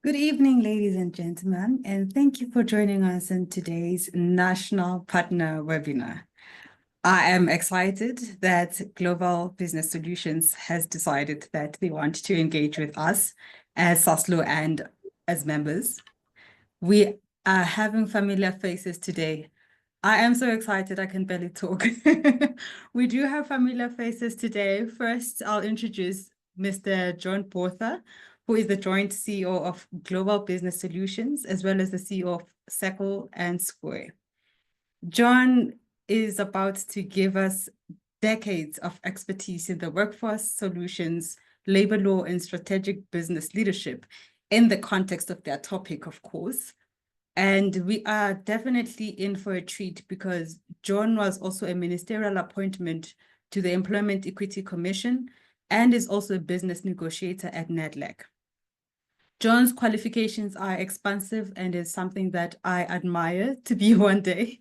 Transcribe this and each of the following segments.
Good evening, ladies and gentlemen, and thank you for joining us in today's National Partner Webinar. I am excited that Global Business Solutions has decided that they want to engage with us as SASLO and as members. We are having familiar faces today. I am so excited I can barely talk. We do have familiar faces today. First, I'll introduce Mr. John Botha, who is the joint CEO of Global Business Solutions, as well as the CEO of Circle and Square. John is about to give us decades of expertise in the workforce solutions, labor law, and strategic business leadership in the context of their topic, of course. And we are definitely in for a treat because John was also a ministerial appointment to the Employment Equity Commission and is also a business negotiator at NEDLAC. John's qualifications are expansive and is something that I admire to be one day.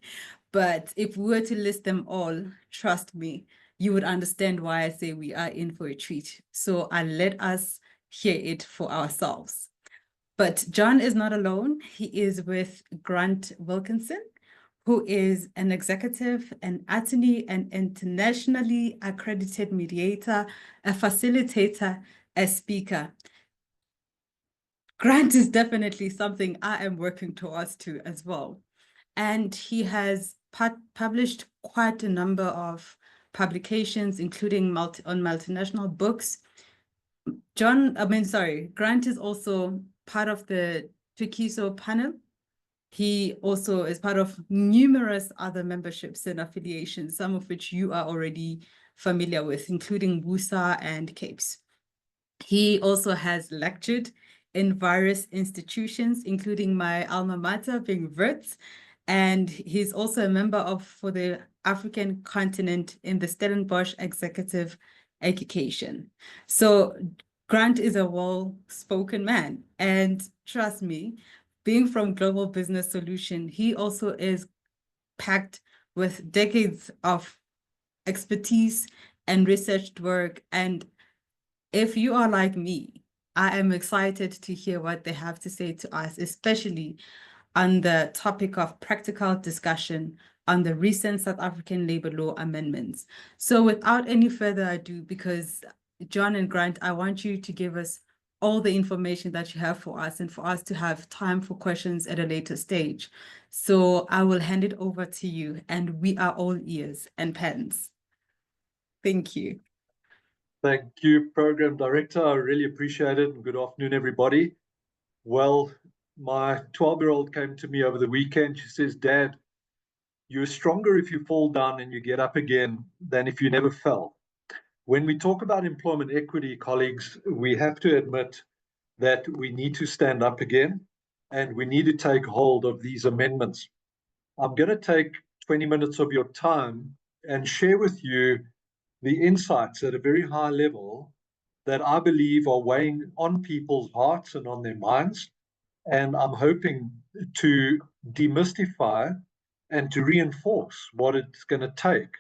But if we were to list them all, trust me, you would understand why I say we are in for a treat. So let us hear it for ourselves. But John is not alone. He is with Grant Wilkinson, who is an executive, an attorney, an internationally accredited mediator, a facilitator, a speaker. Grant is definitely something I am working towards too as well. And he has published quite a number of publications, including on multinational books. Grant is also part of the Tukiso panel. He also is part of numerous other memberships and affiliations, some of which you are already familiar with, including WUSA and CAPES. He also has lectured in various institutions, including my alma mater, being Wits, and he's also a member for the African continent in the Stellenbosch Executive Education. So Grant is a well-spoken man, and trust me, being from Global Business Solution, he also is packed with decades of expertise and researched work. And if you are like me, I am excited to hear what they have to say to us, especially on the topic of practical discussion on the recent South African labor law amendments. So without any further ado, because John and Grant, I want you to give us all the information that you have for us and for us to have time for questions at a later stage. So I will hand it over to you, and we are all ears and pens. Thank you. Thank you, Program Director. I really appreciate it. Good afternoon, everybody. Well, my 12-year-old came to me over the weekend. She says, "Dad, you're stronger if you fall down and you get up again than if you never fell." When we talk about employment equity, colleagues, we have to admit that we need to stand up again and we need to take hold of these amendments. I'm going to take 20 minutes of your time and share with you the insights at a very high level that I believe are weighing on people's hearts and on their minds. And I'm hoping to demystify and to reinforce what it's going to take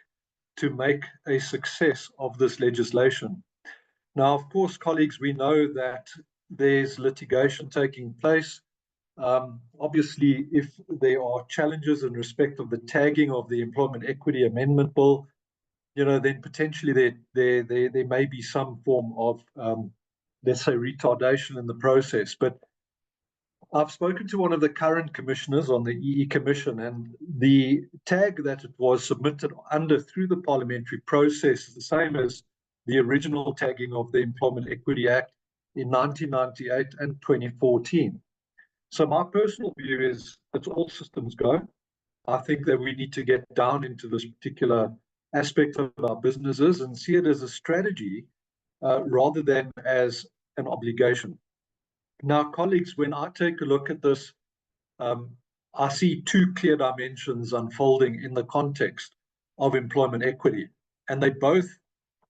to make a success of this legislation. Now, of course, colleagues, we know that there's litigation taking place. Obviously, if there are challenges in respect of the tagging of the Employment Equity Amendment Bill, then potentially there may be some form of, let's say, retardation in the process. But I've spoken to one of the current commissioners on the EE Commission, and the tag that it was submitted under through the parliamentary process is the same as the original tagging of the Employment Equity Act in 1998 and 2014. So my personal view is it's all systems go. I think that we need to get down into this particular aspect of our businesses and see it as a strategy rather than as an obligation. Now, colleagues, when I take a look at this, I see two clear dimensions unfolding in the context of employment equity, and they're both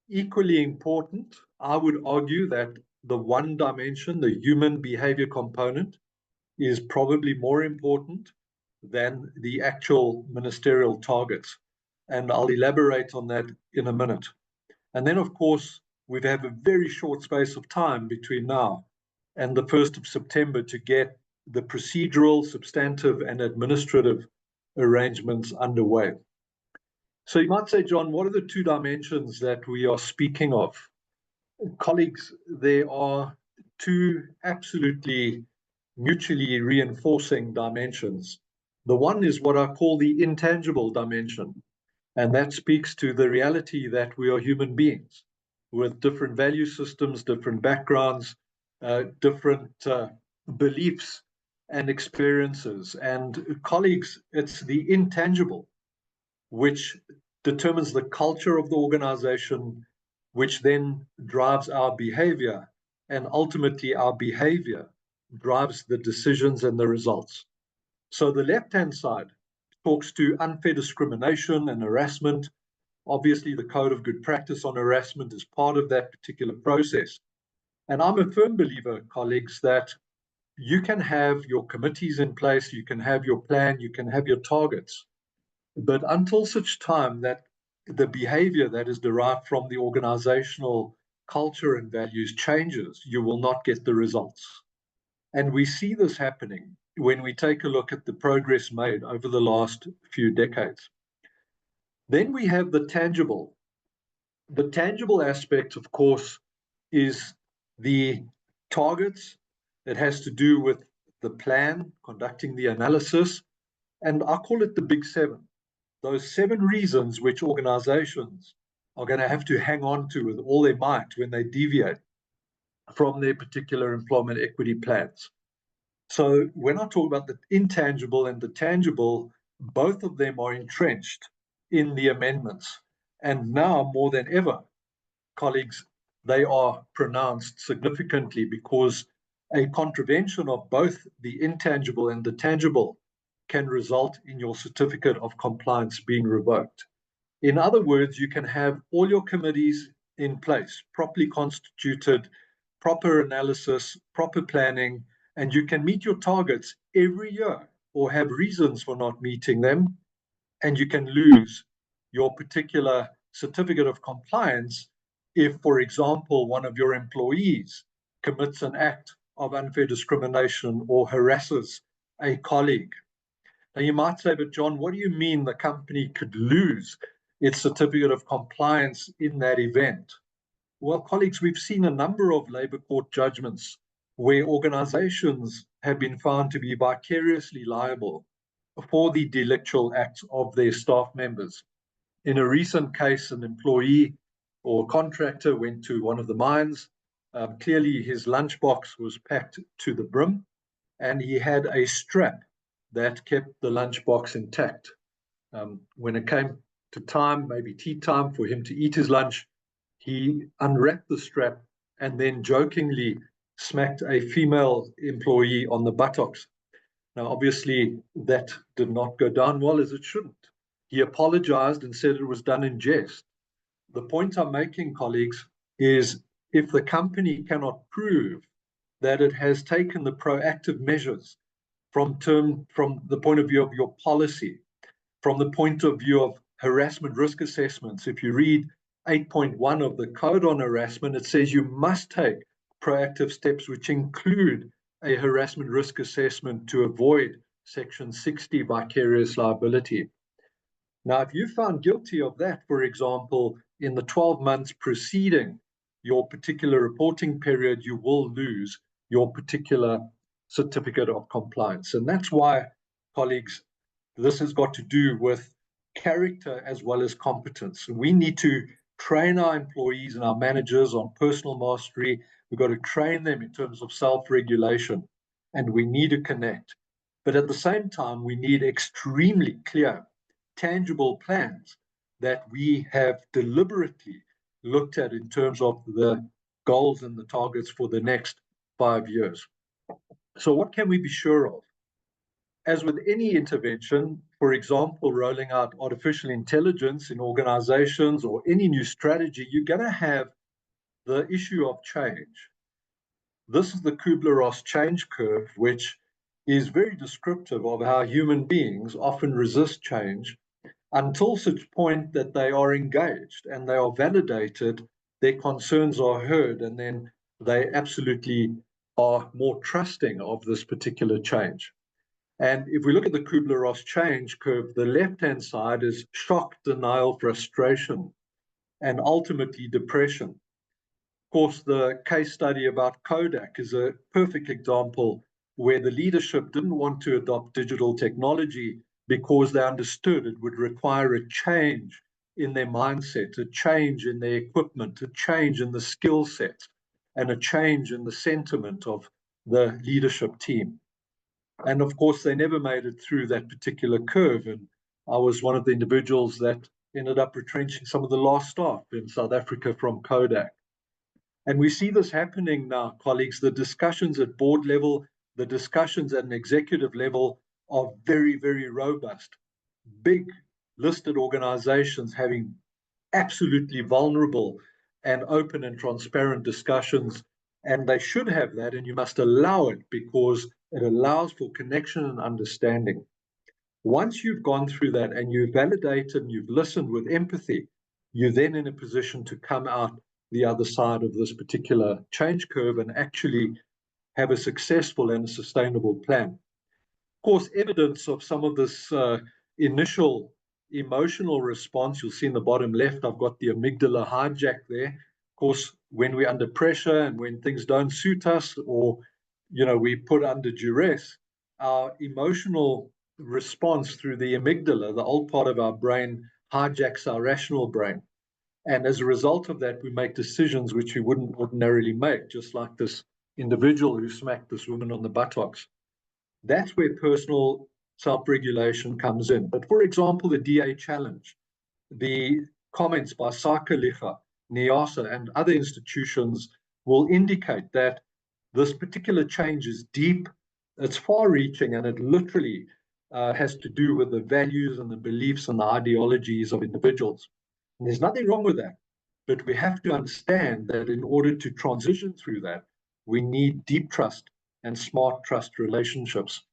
equally important. I would argue that the one dimension, the human behavior component, is probably more important than the actual ministerial targets. And I'll elaborate on that in a minute. And then, of course, we have a very short space of time between now and the 1st of September to get the procedural, substantive, and administrative arrangements underway. So you might say, John, what are the two dimensions that we are speaking of? Colleagues, there are two absolutely mutually reinforcing dimensions. The one is what I call the intangible dimension, and that speaks to the reality that we are human beings with different value systems, different backgrounds, different beliefs and experiences. And colleagues, it's the intangible which determines the culture of the organization, which then drives our behavior, and ultimately our behavior drives the decisions and the results. So the left-hand side talks to unfair discrimination and harassment. Obviously, the code of good practice on harassment is part of that particular process. And I'm a firm believer, colleagues, that you can have your committees in place, you can have your plan, you can have your targets, but until such time that the behavior that is derived from the organizational culture and values changes, you will not get the results. And we see this happening when we take a look at the progress made over the last few decades. Then we have the tangible. The tangible aspect, of course, is the targets. It has to do with the plan, conducting the analysis, and I call it the big seven. Those 7 reasons which organizations are going to have to hang on to with all their might when they deviate from their particular employment equity plans. So when I talk about the intangible and the tangible, both of them are entrenched in the amendments. And now more than ever, colleagues, they are pronounced significantly because a contravention of both the intangible and the tangible can result in your certificate of compliance being revoked. In other words, you can have all your committees in place, properly constituted, proper analysis, proper planning, and you can meet your targets every year or have reasons for not meeting them, and you can lose your particular certificate of compliance if, for example, one of your employees commits an act of unfair discrimination or harasses a colleague. Now you might say, but John, what do you mean the company could lose its certificate of compliance in that event? Well, colleagues, we've seen a number of labor court judgments where organizations have been found to be vicariously liable for the delictual acts of their staff members. In a recent case, an employee or contractor went to one of the mines. Clearly, his lunchbox was packed to the brim, and he had a strap that kept the lunchbox intact. When it came to time, maybe tea time, for him to eat his lunch, he unwrapped the strap and then jokingly smacked a female employee on the buttocks. Now, obviously, that did not go down well, as it shouldn't. He apologized and said it was done in jest. The point I'm making, colleagues, is if the company cannot prove that it has taken the proactive measures from the point of view of your policy, from the point of view of harassment risk assessments, if you read 8.1 of the Code on Harassment, it says you must take proactive steps which include a harassment risk assessment to avoid Section 60 vicarious liability. Now, if you found guilty of that, for example, in the 12 months preceding your particular reporting period, you will lose your particular certificate of compliance. And that's why, colleagues, this has got to do with character as well as competence. We need to train our employees and our managers on personal mastery. We've got to train them in terms of self-regulation, and we need to connect. But at the same time, we need extremely clear, tangible plans that we have deliberately looked at in terms of the goals and the targets for the next 5 years. So what can we be sure of? As with any intervention, for example, rolling out artificial intelligence in organizations or any new strategy, you're going to have the issue of change. This is the Kubler-Ross change curve, which is very descriptive of how human beings often resist change until such point that they are engaged and they are validated, their concerns are heard, and then they absolutely are more trusting of this particular change. And if we look at the Kubler-Ross change curve, the left-hand side is shock, denial, frustration, and ultimately depression. Of course, the case study about Kodak is a perfect example where the leadership didn't want to adopt digital technology because they understood it would require a change in their mindset, a change in their equipment, a change in the skill set, and a change in the sentiment of the leadership team. And of course, they never made it through that particular curve. And I was one of the individuals that ended up retrenching some of the last staff in South Africa from Kodak. And we see this happening now, colleagues. The discussions at board level, the discussions at an executive level are very, very robust. Big listed organizations having absolutely vulnerable and open and transparent discussions. And they should have that, and you must allow it because it allows for connection and understanding. Once you've gone through that and you've validated and you've listened with empathy, you're then in a position to come out the other side of this particular change curve and actually have a successful and a sustainable plan. Of course, evidence of some of this initial emotional response, you'll see in the bottom left, I've got the amygdala hijack there. Of course, when we're under pressure and when things don't suit us or, we put under duress, our emotional response through the amygdala, the old part of our brain, hijacks our rational brain. And as a result of that, we make decisions which we wouldn't ordinarily make, just like this individual who smacked this woman on the buttocks. That's where personal self-regulation comes in. But for example, the DA challenge, the comments by Sakalicha, NIASA, and other institutions will indicate that this particular change is deep, it's far-reaching, and it literally has to do with the values and the beliefs and the ideologies of individuals. And there's nothing wrong with that. But we have to understand that in order to transition through that, we need deep trust and smart trust relationships.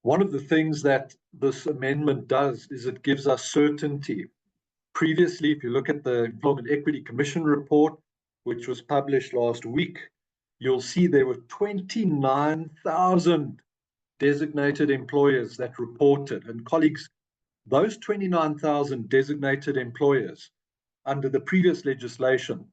One of the things that this amendment does is it gives us certainty. Previously, if you look at the Employment Equity Commission report, which was published last week, you'll see there were 29,000 designated employers that reported. And colleagues, those 29,000 designated employers under the previous legislation,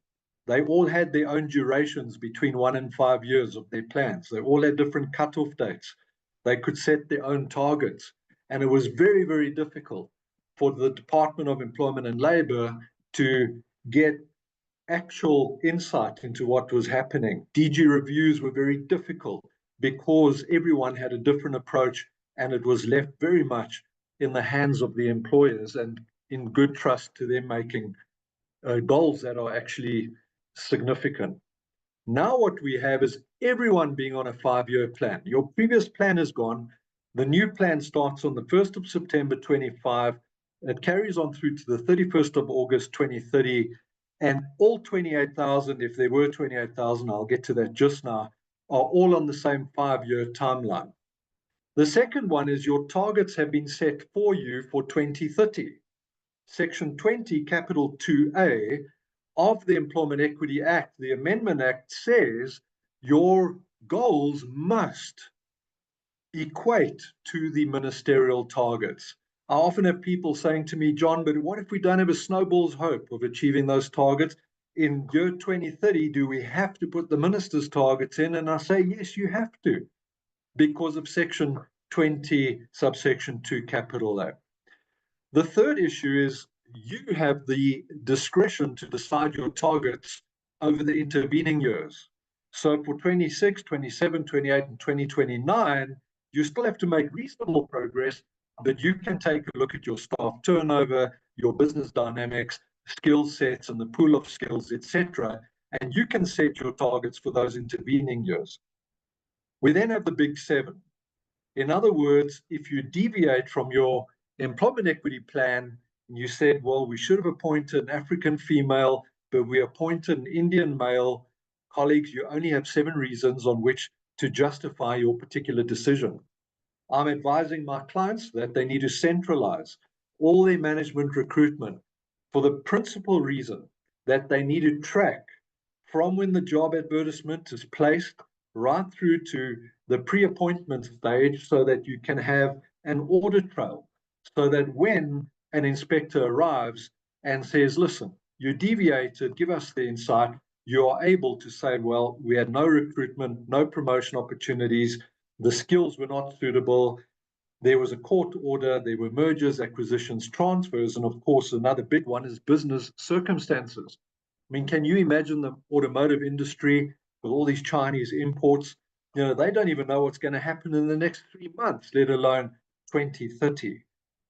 they all had their own durations between 1 and 5 years of their plans. They all had different cutoff dates. They could set their own targets. And it was very, very difficult for the Department of Employment and Labor to get actual insight into what was happening. DG reviews were very difficult because everyone had a different approach and it was left very much in the hands of the employers and in good trust to them making goals that are actually significant. Now what we have is everyone being on a 5-year plan. Your previous plan is gone. The new plan starts on the 1st of September 25. It carries on through to the 31st of August 2030. And all 28,000, if there were 28,000, I'll get to that just now, are all on the same 5-year timeline. The second one is your targets have been set for you for 2030. Section 20, capital 2A of the Employment Equity Act, the Amendment Act, says your goals must equate to the ministerial targets. I often have people saying to me, John, but what if we don't have a snowball's hope of achieving those targets? In year 2030, do we have to put the minister's targets in? And I say, yes, you have to, because of section 20, subsection 2, capital A. The third issue is you have the discretion to decide your targets over the intervening years. So for 26, 27, 28, and 2029, you still have to make reasonable progress, but you can take a look at your staff turnover, your business dynamics, skill sets, and the pool of skills, etc., and you can set your targets for those intervening years. We then have the big 7. In other words, if you deviate from your employment equity plan, and you said, well, we should have appointed an African female, but we appointed an Indian male, colleagues, you only have 7 reasons on which to justify your particular decision. I'm advising my clients that they need to centralize all their management recruitment for the principal reason that they need to track from when the job advertisement is placed right through to the pre-appointment stage, so that you can have an audit trail, so that when an inspector arrives and says, listen, you deviated, give us the insight, you are able to say, well, we had no recruitment, no promotion opportunities, the skills were not suitable, there was a court order, there were mergers, acquisitions, transfers, and of course, another big one is business circumstances. I mean, can you imagine the automotive industry with all these Chinese imports? You know, they don't even know what's going to happen in the next 3 months, let alone 2030.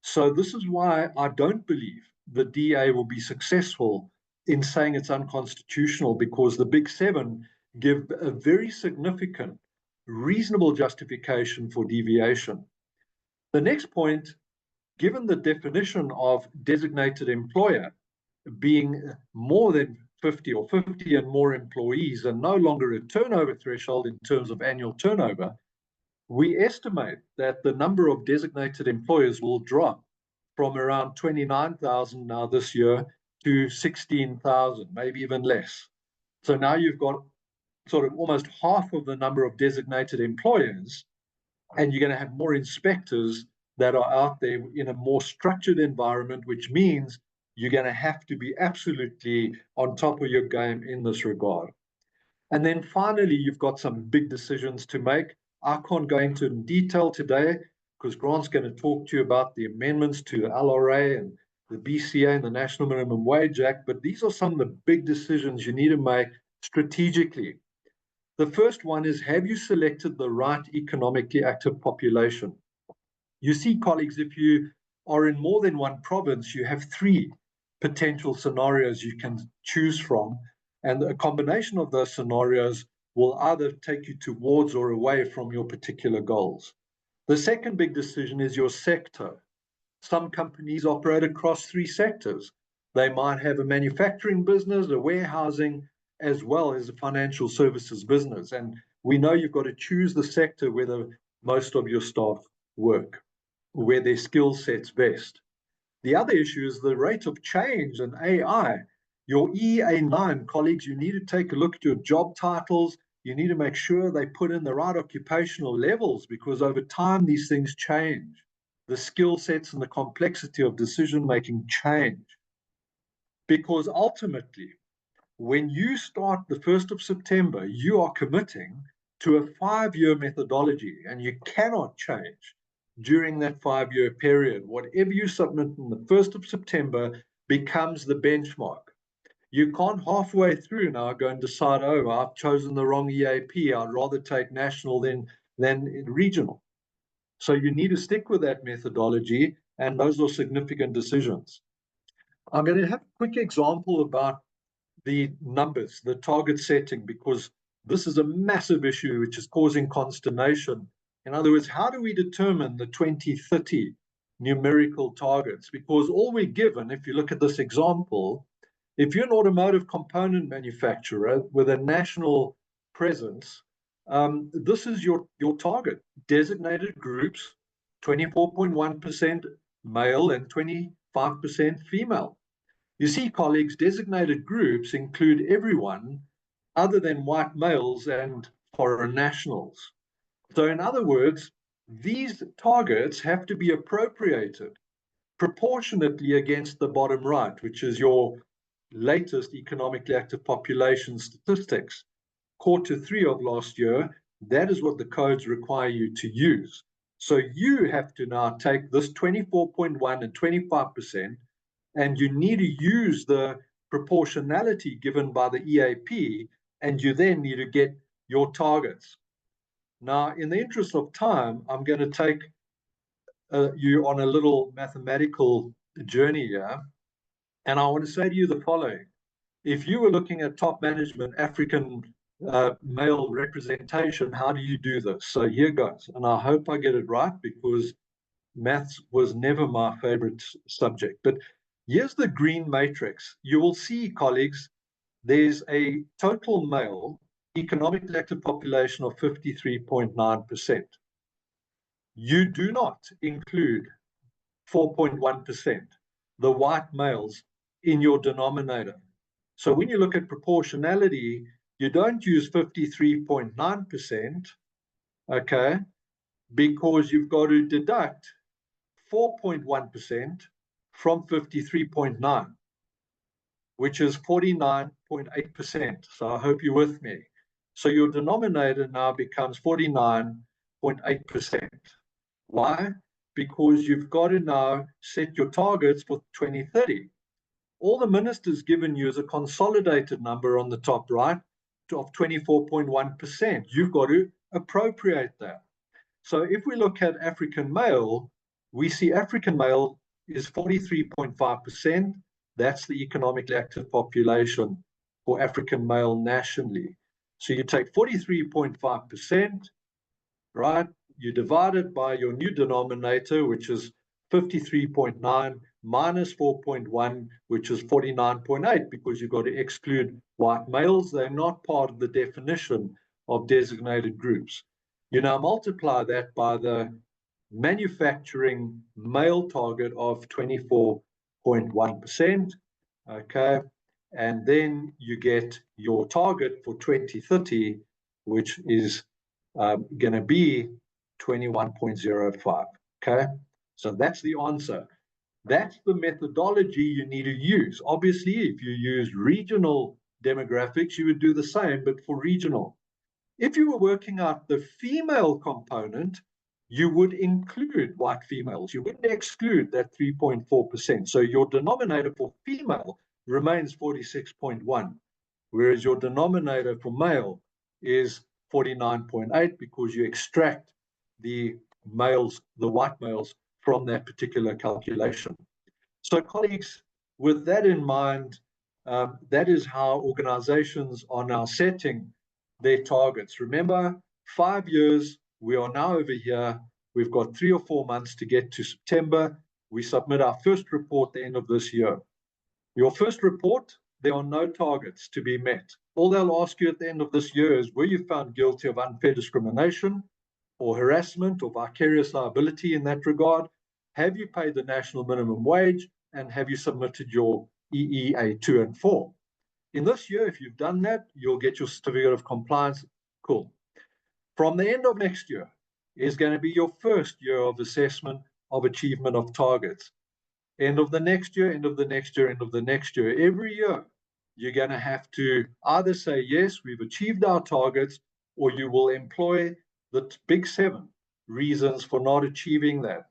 So this is why I don't believe the DA will be successful in saying it's unconstitutional, because the big seven give a very significant, reasonable justification for deviation. The next point, given the definition of designated employer being more than 50 or 50 and more employees and no longer a turnover threshold in terms of annual turnover, we estimate that the number of designated employers will drop from around 29,000 now this year to 16,000, maybe even less. So now you've got sort of almost half of the number of designated employers, and you're going to have more inspectors that are out there in a more structured environment, which means you're going to have to be absolutely on top of your game in this regard. And then finally, you've got some big decisions to make. I can't go into detail today because Grant's going to talk to you about the amendments to the LRA and the BCA and the National Minimum Wage Act, but these are some of the big decisions you need to make strategically. The first one is, have you selected the right economically active population? You see, colleagues, if you are in more than one province, you have 3 potential scenarios you can choose from, and a combination of those scenarios will either take you towards or away from your particular goals. The second big decision is your sector. Some companies operate across 3 sectors. They might have a manufacturing business, a warehousing, as well as a financial services business. And we know you've got to choose the sector where most of your staff work, where their skill set's best. The other issue is the rate of change and AI. Your EA9 colleagues, you need to take a look at your job titles. You need to make sure they put in the right occupational levels, because over time these things change. The skill sets and the complexity of decision-making change. Because ultimately, when you start the 1st of September, you are committing to a 5-year methodology, and you cannot change during that 5-year period. Whatever you submit on the 1st of September becomes the benchmark. You can't halfway through now go and decide, oh, I've chosen the wrong EAP, I'd rather take national than regional. So you need to stick with that methodology, and those are significant decisions. I'm going to have a quick example about the numbers, the target setting, because this is a massive issue which is causing consternation. In other words, how do we determine the 2030 numerical targets? Because all we're given, if you look at this example, if you're an automotive component manufacturer with a national presence, this is your target. Designated groups, 24.1% male and 25% female. You see, colleagues, designated groups include everyone other than white males and foreign nationals. So in other words, these targets have to be appropriated proportionately against the bottom right, which is your latest economically active population statistics. Q3 of last year, that is what the codes require you to use. So you have to now take this 24.1 and 25%, and you need to use the proportionality given by the EAP, and you then need to get your targets. Now, in the interest of time, I'm going to take you on a little mathematical journey here, and I want to say to you the following. If you were looking at top management, African male representation, how do you do this? So here goes, and I hope I get it right, because maths was never my favorite subject. But here's the green matrix. You will see, colleagues, there's a total male economically active population of 53.9%. You do not include 4.1%, the white males, in your denominator. So when you look at proportionality, You don't use 53.9%, okay, because you've got to deduct 4.1% from 53.9, which is 49.8%. So I hope you're with me. So your denominator now becomes 49.8%. Why? Because you've got to now set your targets for 2030. All the minister's given you is a consolidated number on the top right of 24.1%. You've got to appropriate that. So if we look at African male, we see African male is 43.5%. That's the economically active population for African male nationally. So you take 43.5%, right? You divide it by your new denominator, which is 53.9 minus 4.1, which is 49.8, because you've got to exclude white males. They're not part of the definition of designated groups. You now multiply that by the manufacturing male target of 24.1%, okay? And then you get your target for 2030, which is going to be 21.05, okay? So that's the answer. That's the methodology you need to use. Obviously, if you use regional demographics, you would do the same, but for regional. If you were working out the female component, you would include white females. You wouldn't exclude that 3.4%. So your denominator for female remains 46.1, whereas your denominator for male is 49.8, because you extract the males, the white males, from that particular calculation. So colleagues, with that in mind, that is how organizations are now setting their targets. Remember, 5 years, we are now over here. We've got 3 or 4 months to get to September. We submit our first report at the end of this year. Your first report, there are no targets to be met. All they'll ask you at the end of this year is, were you found guilty of unfair discrimination or harassment or vicarious liability in that regard? Have you paid the national minimum wage? And have you submitted your EEA 2 and 4? In this year, if you've done that, you'll get your certificate of compliance. Cool. From the end of next year is going to be your first year of assessment of achievement of targets. End of the next year, end of the next year, end of the next year. Every year, you're going to have to either say, yes, we've achieved our targets, or you will employ the big 7 reasons for not achieving that.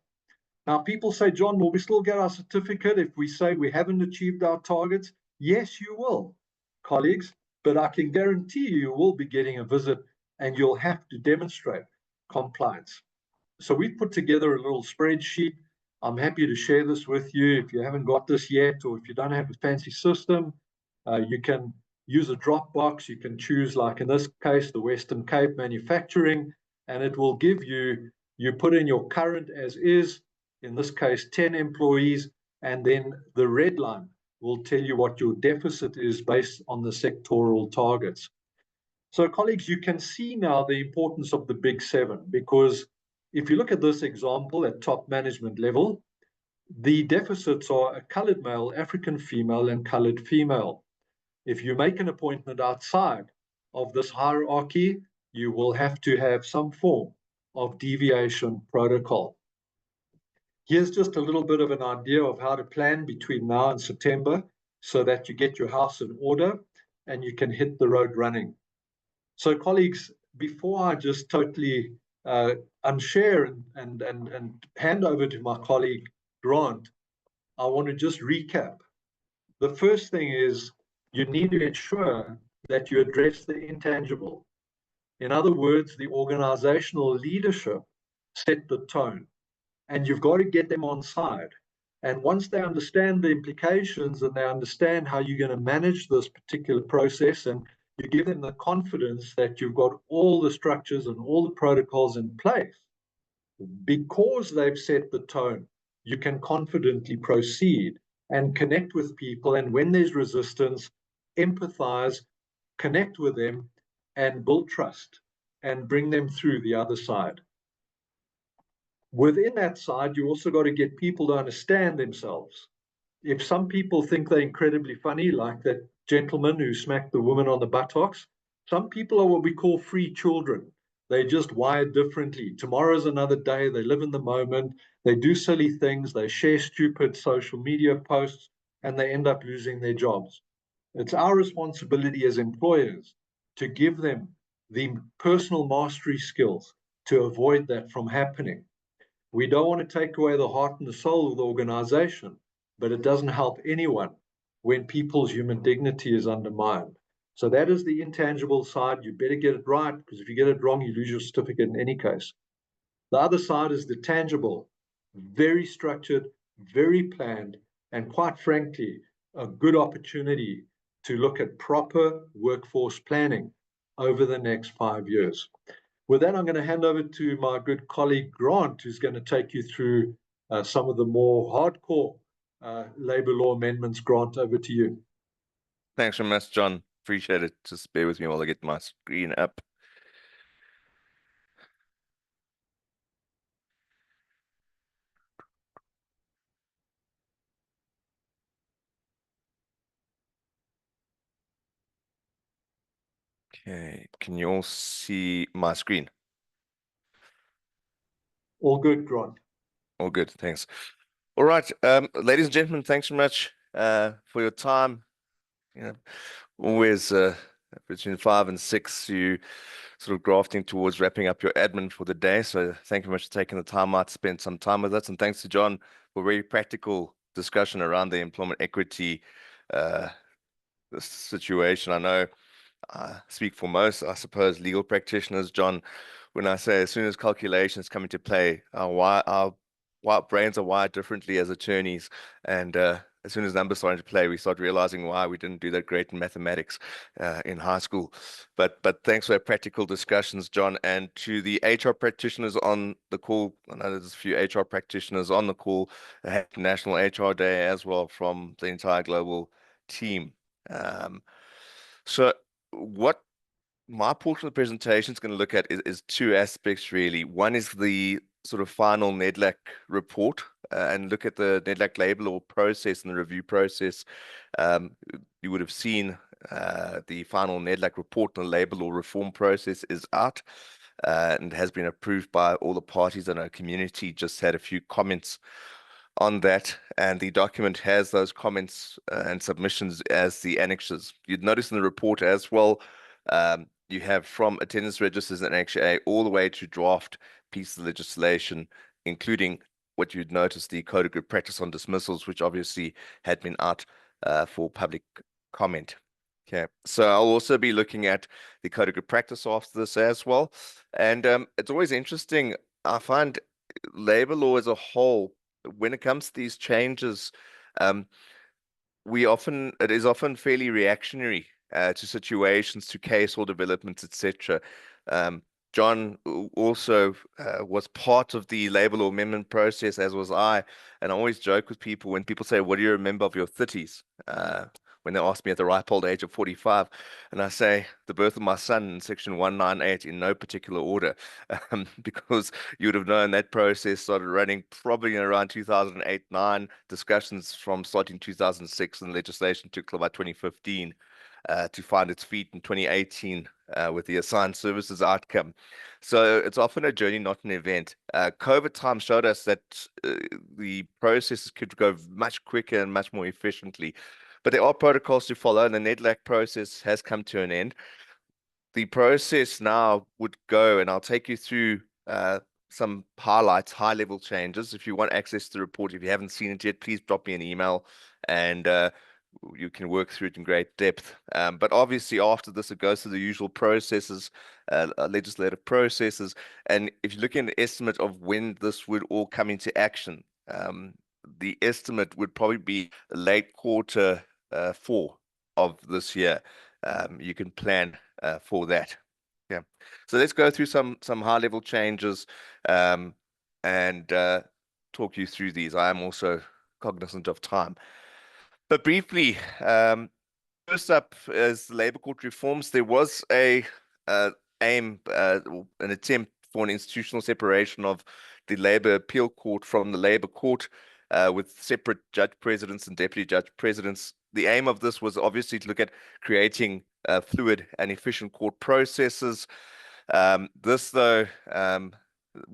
Now, people say, John, will we still get our certificate if we say we haven't achieved our targets? Yes, you will, colleagues, but I can guarantee you will be getting a visit and you'll have to demonstrate compliance. So we've put together a little spreadsheet. I'm happy to share this with you. If you haven't got this yet, or if you don't have a fancy system, you can use a Dropbox. You can choose, like in this case, the Western Cape Manufacturing, and it will give you, you put in your current as is, in this case, 10 employees, and then the red line will tell you what your deficit is based on the sectoral targets. So colleagues, you can see now the importance of the big 7, because if you look at this example at top management level, the deficits are a colored male, African female, and colored female. If you make an appointment outside of this hierarchy, you will have to have some form of deviation protocol. Here's just a little bit of an idea of how to plan between now and September so that you get your house in order and you can hit the road running. So colleagues, before I just totally unshare and hand over to my colleague Grant, I want to just recap. The first thing is you need to ensure that you address the intangible. In other words, the organizational leadership set the tone, and you've got to get them on side. And once they understand the implications and they understand how you're going to manage this particular process, and you give them the confidence that you've got all the structures and all the protocols in place, because they've set the tone, you can confidently proceed and connect with people. And when there's resistance, empathize, connect with them, and build trust and bring them through the other side. Within that side, you also got to get people to understand themselves. If some people think they're incredibly funny, like that gentleman who smacked the woman on the buttocks, Some people are what we call free children. They just wired differently. Tomorrow's another day. They live in the moment. They do silly things. They share stupid social media posts, and they end up losing their jobs. It's our responsibility as employers to give them the personal mastery skills to avoid that from happening. We don't want to take away the heart and the soul of the organization, but it doesn't help anyone when people's human dignity is undermined. So that is the intangible side. You better get it right, because if you get it wrong, you lose your certificate in any case. The other side is the tangible, very structured, very planned, and quite frankly, a good opportunity to look at proper workforce planning over the next 5 years. With that, I'm going to hand over to my good colleague Grant, who's going to take you through some of the more hardcore labor law amendments. Grant, over to you. Thanks very much, John. Appreciate it. Just bear with me while I get my screen up. Okay, can you all see my screen? All good, Grant. All good, thanks. All right, ladies and gentlemen, thanks so much for your time. You know, always between 5 and 6, you sort of grafting towards wrapping up your admin for the day. So thank you very much for taking the time out to spend some time with us. And thanks to John for a very practical discussion around the employment equity situation. I know I speak for most, I suppose, legal practitioners, John, when I say as soon as calculations come into play, our brains are wired differently as attorneys. And as soon as numbers start into play, we start realizing why we didn't do that great in mathematics in high school. But thanks for our practical discussions, John. And to the HR practitioners on the call, I know there's a few HR practitioners on the call, National HR Day as well from the entire global team. So what my portion of the presentation is going to look at is two aspects, really. One is the sort of final NEDLAC report and look at the NEDLAC labor law process and the review process. You would have seen the final NEDLAC report on the labor law reform process is out and has been approved by all the parties, and our community just had a few comments on that, and the document has those comments and submissions as the annexes. You'd notice in the report as well, you have from attendance registers and AXA all the way to draft pieces of legislation, including what you'd notice the Code of Good Practice on dismissals, which obviously had been out for public comment. Okay, so I'll also be looking at the Code of Good Practice after this as well. And it's always interesting, I find labor law as a whole, when it comes to these changes, it is often fairly reactionary to situations, to case or developments, etc. John also was part of the labor law amendment process, as was I. And I always joke with people when people say, "What do you remember of your 30s?" When they ask me at the ripe old age of 45, and I say the birth of my son in section 198 in no particular order, because you would have known that process started running probably in around 2008-9, discussions from starting 2006, and legislation took till about 2015 to find its feet in 2018 with the assigned services outcome. So it's often a journey, not an event. COVID time showed us that the processes could go much quicker and much more efficiently. But there are protocols to follow, and the NEDLAC process has come to an end. The process now would go, and I'll take you through some highlights, high-level changes. If you want access to the report, if you haven't seen it yet, please drop me an email, and you can work through it in great depth. But obviously, after this, it goes through the usual processes, legislative processes. And if you're looking at an estimate of when this would all come into action, the estimate would probably be late quarter 4 of this year. You can plan for that. Yeah. So let's go through some high-level changes and talk you through these. I am also cognizant of time. But briefly, first up is the labor court reforms. There was an attempt for an institutional separation of the labor appeal court from the labor court with separate judge presidents and deputy judge presidents. The aim of this was obviously to look at creating fluid and efficient court processes. This, though,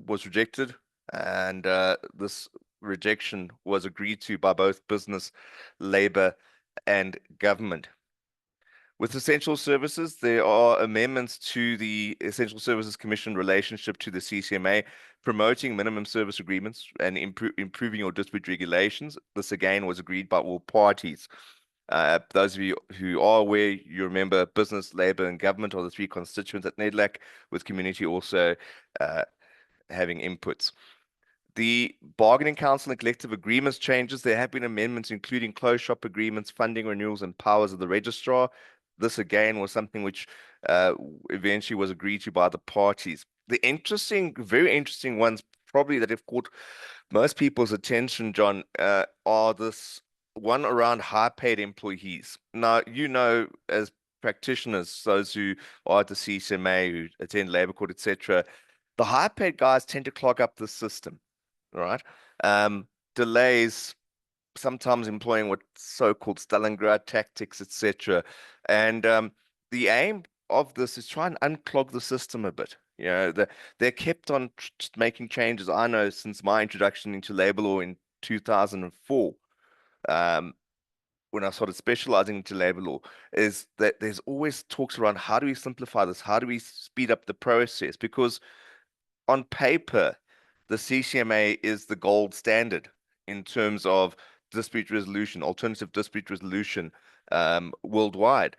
was rejected, and this rejection was agreed to by both business, labor, and government. With essential services, there are amendments to the Essential Services Commission relationship to the CCMA, promoting minimum service agreements and improving your dispute regulations. This again was agreed by all parties. Those of you who are aware, you remember business, labor, and government are the three constituents at NEDLAC, with community also having inputs. The bargaining council and collective agreements changes. There have been amendments including closed shop agreements, funding renewals, and powers of the registrar. This again was something which eventually was agreed to by the parties. The very interesting ones, probably that have caught most people's attention, John, are this one around high-paid employees. Now, as practitioners, those who are at the CCMA, who attend labor court, etc., the high-paid guys tend to clog up the system, right? Delays, sometimes employing what so-called Stalingrad tactics, etc. And the aim of this is try and unclog the system a bit. They're kept on making changes. I know since my introduction into labor law in 2004, when I started specializing into labor law, is that there's always talks around how do we simplify this? How do we speed up the process? Because on paper, the CCMA is the gold standard in terms of dispute resolution, alternative dispute resolution worldwide.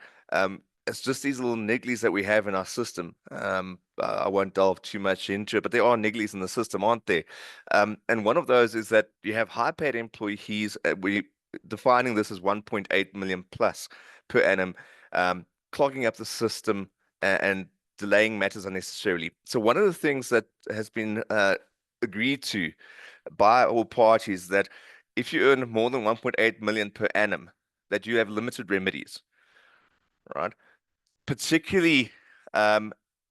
It's just these little nigglies that we have in our system. I won't delve too much into it, but there are nigglies in the system, aren't there? And one of those is that you have high-paid employees. We defining this as 1.8 million plus per annum, clogging up the system and delaying matters unnecessarily. So one of the things that has been agreed to by all parties that if you earn more than 1.8 million per annum, that you have limited remedies, right? Particularly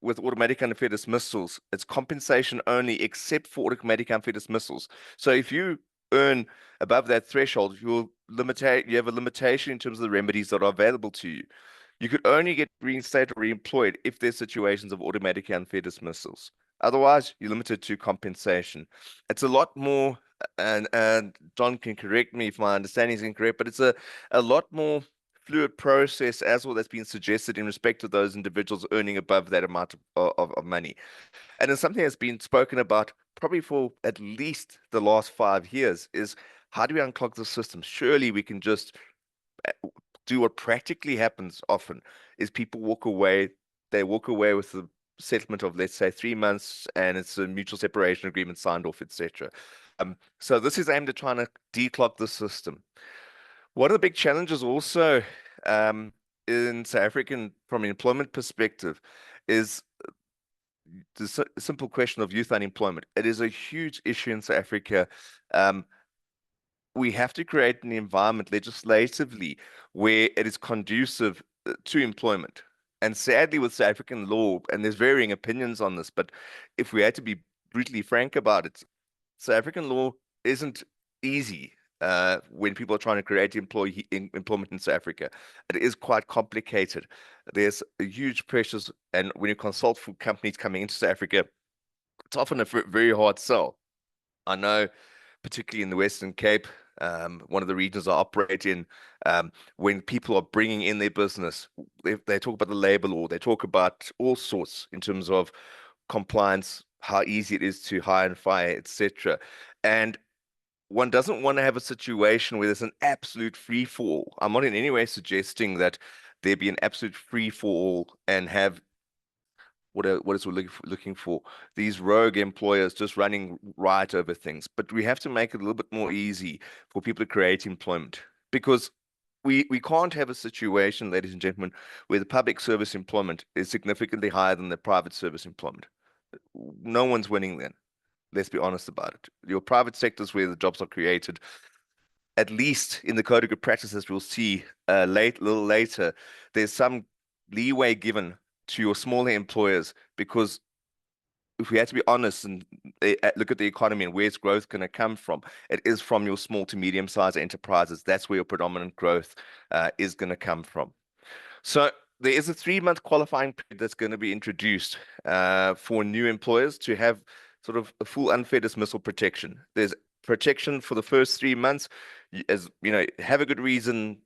with automatic unfair dismissals, it's compensation only except for automatic unfair dismissals. So if you earn above that threshold, you have a limitation in terms of the remedies that are available to you. You could only get reinstated or reemployed if there's situations of automatic unfair dismissals. Otherwise, you're limited to compensation. It's a lot more, and John can correct me if my understanding is incorrect, but it's a lot more fluid process as well that's been suggested in respect to those individuals earning above that amount of money. And it's something that's been spoken about probably for at least the last 5 years is how do we unclog the system? Surely we can just do what practically happens often is people walk away with the settlement of, let's say, 3 months, and it's a mutual separation agreement signed off, etc. So this is aimed at trying to declog the system. One of the big challenges also in South Africa from an employment perspective is the simple question of youth unemployment. It is a huge issue in South Africa. We have to create an environment legislatively where it is conducive to employment. And sadly, with South African law, and there's varying opinions on this, but if we had to be brutally frank about it, South African law isn't easy when people are trying to create employment in South Africa. It is quite complicated. There's huge pressures, and when you consult for companies coming into South Africa, it's often a very hard sell. I know, particularly in the Western Cape, one of the regions I operate in, when people are bringing in their business, they talk about the labor law, they talk about all sorts in terms of compliance, how easy it is to hire and fire, etc. And one doesn't want to have a situation where there's an absolute free-for-all. I'm not in any way suggesting that there be an absolute free-for-all and have what is we're looking for, these rogue employers just running riot over things. But we have to make it a little bit more easy for people to create employment, because we can't have a situation, ladies and gentlemen, where the public service employment is significantly higher than the private service employment. No one's winning then. Let's be honest about it. Your private sectors where the jobs are created, at least in the code of good practices, we'll see a little later, there's some leeway given to your smaller employers, because if we had to be honest and look at the economy and where its growth going to come from, it is from your small to medium-sized enterprises. That's where your predominant growth is going to come from. So there is a 3-month qualifying period that's going to be introduced for new employers to have sort of a full unfair dismissal protection. There's protection for the first 3 months, as you know, have a good reason,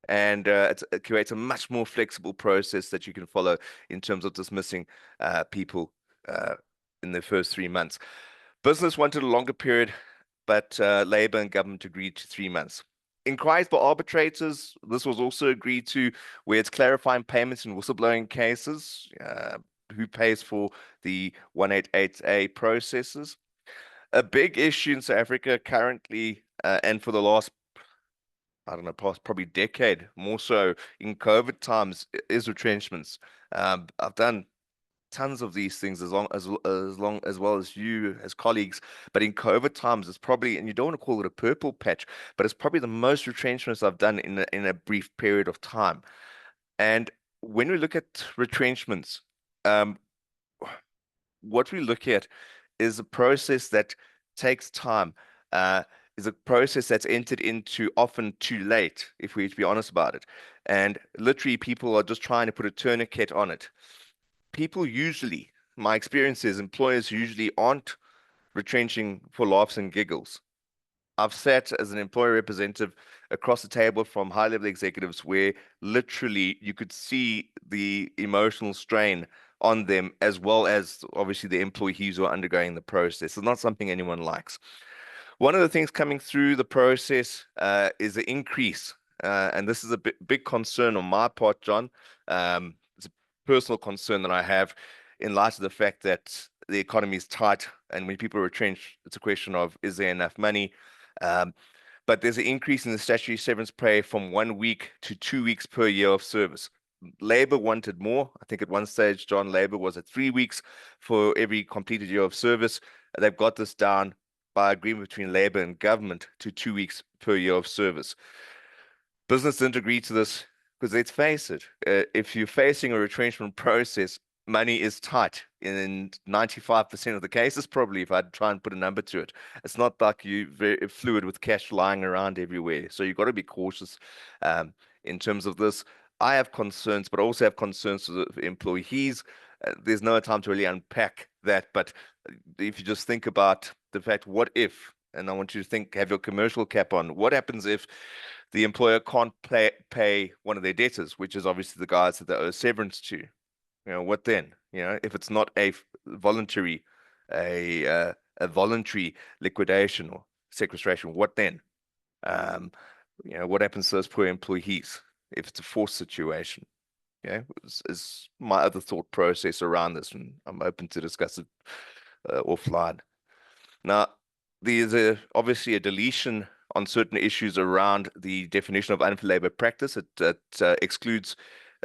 and it creates a much more flexible process that you can follow in terms of dismissing people in the first 3 months. Business wanted a longer period, but Labour and government agreed to 3 months. Inquiries for arbitrators, this was also agreed to, where it's clarifying payments in whistleblowing cases, who pays for the 188A processes. A big issue in South Africa currently, and for the last, I don't know, past probably decade, more so in COVID times, is retrenchments. I've done tons of these things as well as you as colleagues, but in COVID times it's probably, and you don't want to call it a purple patch, but it's probably the most retrenchments I've done in a brief period of time. And when we look at retrenchments, what we look at is a process that takes time, is a process that's entered into often too late, if we to be honest about it. And literally people are just trying to put a tourniquet on it. People usually, my experience is employers usually aren't retrenching for laughs and giggles. I've sat as an employer representative across the table from high-level executives where literally you could see the emotional strain on them, as well as obviously the employees who are undergoing the process. It's not something anyone likes. One of the things coming through the process is an increase, and this is a big concern on my part, John. It's a personal concern that I have in light of the fact that the economy is tight, and when people retrench, it's a question of, is there enough money? But there's an increase in the statutory severance pay from 1 week to 2 weeks per year of service. Labour wanted more. I think at one stage, John, Labour was at 3 weeks for every completed year of service. They've got this down by agreement between Labour and government to 2 weeks per year of service. Business didn't agree to this because let's face it, if you're facing a retrenchment process, money is tight in 95% of the cases, probably, if I try and put a number to it. It's not like you're very fluid with cash lying around everywhere. So you've got to be cautious in terms of this. I have concerns, but I also have concerns for the employees. There's no time to really unpack that. But if you just think about the fact, what if, and I want you to think, have your commercial cap on, what happens if the employer can't pay one of their debtors, which is obviously the guys that they owe severance to? You know, what then? You know, if it's not a voluntary liquidation or sequestration, what then? You know, what happens to those poor employees if it's a forced situation? Okay, is my other thought process around this, and I'm open to discuss it offline. Now, there's obviously a deletion on certain issues around the definition of unfair labor practice. It excludes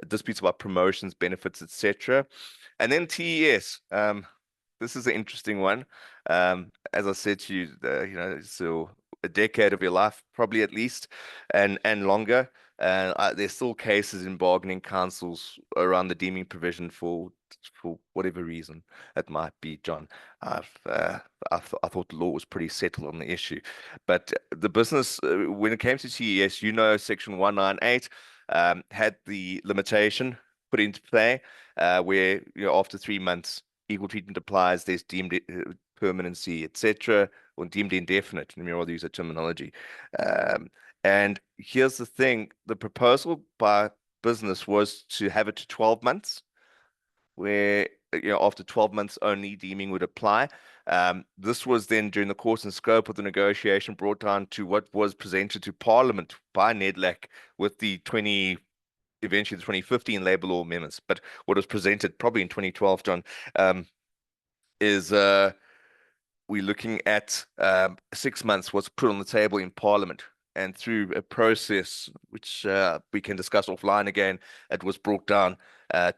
disputes about promotions, benefits, etc. And then TES. This is an interesting one. As I said to you, you know, so a decade of your life, probably at least, and longer. There's still cases in bargaining councils around the deeming provision for whatever reason it might be, John. I thought the law was pretty settled on the issue, but the business, when it came to TES, you know, Section 198 had the limitation put into play, where, you know, after 3 months, equal treatment applies. There's deemed permanency, etc., or deemed indefinite. Let me rather use that terminology. And here's the thing: the proposal by business was to have it to 12 months, where, you know, after 12 months only deeming would apply. This was then, during the course and scope of the negotiation, brought down to what was presented to Parliament by NEDLAC with the eventually the 2015 Labour Law amendments. But what was presented probably in 2012, John, is we're looking at 6 months was put on the table in Parliament. And through a process which we can discuss offline again, it was brought down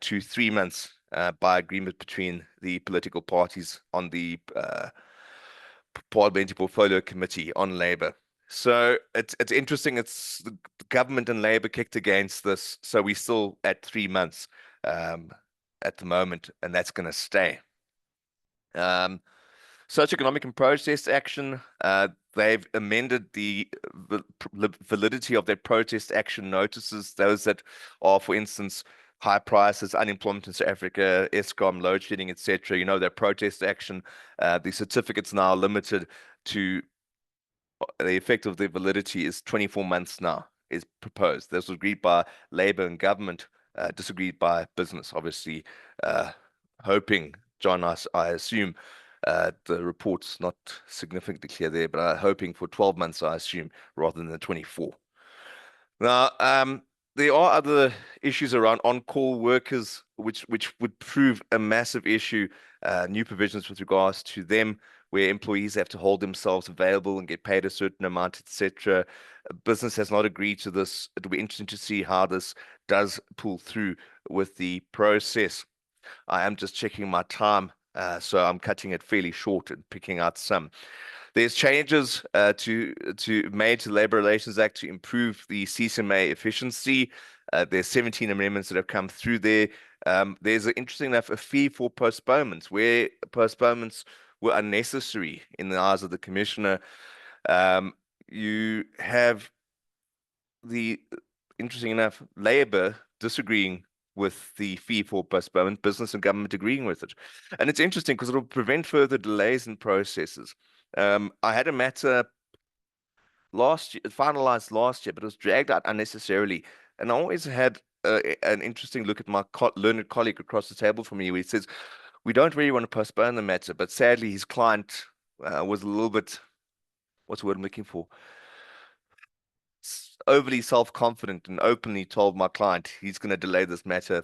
to 3 months by agreement between the political parties on the Parliamentary Portfolio Committee on Labour. So it's interesting. It's the government and Labour kicked against this, so we're still at 3 months at the moment, and that's going to stay. Socioeconomic and protest action, they've amended the validity of their protest action notices, those that are, for instance, high prices, unemployment in South Africa, Eskom, load shedding, etc. You know, their protest action, the certificates now limited to the effect of their validity is 24 months now, is proposed. This was agreed by Labour and government, disagreed by business, obviously, hoping, John, I assume, the report's not significantly clear there, but hoping for 12 months, I assume, rather than the 24. Now, there are other issues around on-call workers, which would prove a massive issue. New provisions with regards to them, where employees have to hold themselves available and get paid a certain amount, etc. Business has not agreed to this. It'll be interesting to see how this does pull through with the process. I am just checking my time, so I'm cutting it fairly short and picking out some. There's changes made to the Labour Relations Act to improve the CCMA efficiency. There's 17 amendments that have come through there. There's, interesting enough, a fee for postponements, where postponements were unnecessary in the eyes of the Commissioner. You have the, interesting enough, Labour disagreeing with the fee for postponement, business and government agreeing with it. And it's interesting because it'll prevent further delays in processes. I had a matter finalized last year, but it was dragged out unnecessarily. And I always had an interesting look at my learned colleague across the table from me, where he says, we don't really want to postpone the matter, but sadly his client was a little bit, what's the word I'm looking for? Overly self-confident and openly told my client he's going to delay this matter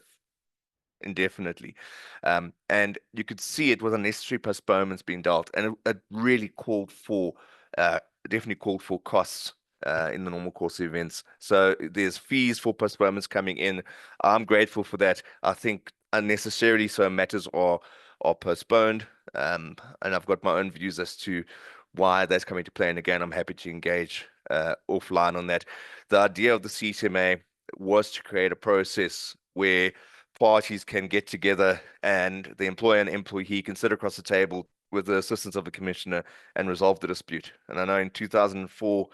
indefinitely. And you could see it was unnecessary postponements being dealt, and it really definitely called for costs in the normal course of events. So there's fees for postponements coming in. I'm grateful for that. I think unnecessarily so matters are postponed, and I've got my own views as to why that's coming to play. And again, I'm happy to engage offline on that. The idea of the CCMA was to create a process where parties can get together and the employer and employee can sit across the table with the assistance of the commissioner and resolve the dispute. And I know in 2004,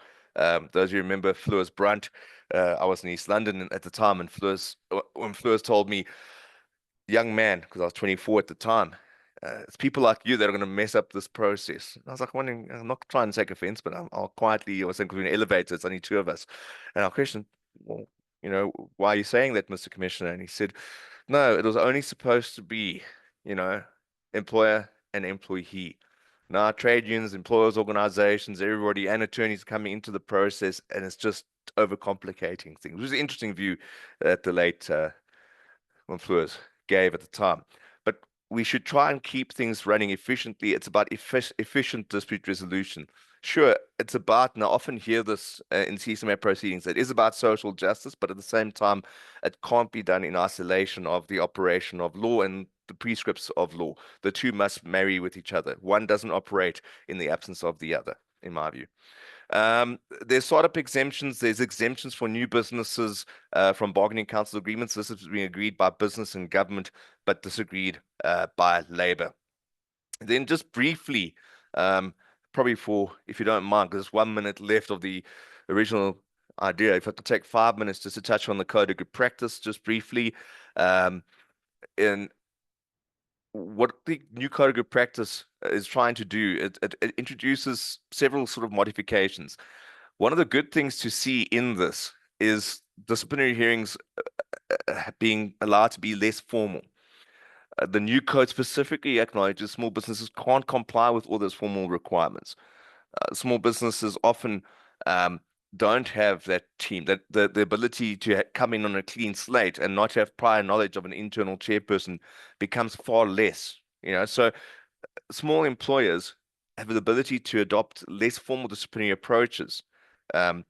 those who remember Fleurs Brunt, I was in East London at the time, and when Fleurs told me, young man, because I was 24 at the time, it's people like you that are going to mess up this process. And I was like wondering, I'm not trying to take offense, but I'll quietly, I was thinking, in an elevator, it's only two of us. And our question, well, you know, why are you saying that, Mr. Commissioner? And he said, no, it was only supposed to be, you know, employer and employee. Now, trade unions, employers, organizations, everybody, and attorneys coming into the process, and it's just overcomplicating things. It was an interesting view that the late Fleurs gave at the time. But we should try and keep things running efficiently. It's about efficient dispute resolution. Sure, it's about, and I often hear this in CCMA proceedings, it is about social justice, but at the same time, it can't be done in isolation of the operation of law and the prescripts of law. The two must marry with each other. One doesn't operate in the absence of the other, in my view. There's startup exemptions. There's exemptions for new businesses from bargaining council agreements. This has been agreed by business and government, but disagreed by Labour. Then just briefly, probably if you don't mind, because there's 1 minute left of the original idea, if I could take 5 minutes just to touch on the code of good practice, just briefly. In what the new code of good practice is trying to do, it introduces several sort of modifications. One of the good things to see in this is disciplinary hearings being allowed to be less formal. The new code specifically acknowledges small businesses can't comply with all those formal requirements. Small businesses often don't have that team, that the ability to come in on a clean slate and not have prior knowledge of an internal chairperson becomes far less. You know, so small employers have the ability to adopt less formal disciplinary approaches. The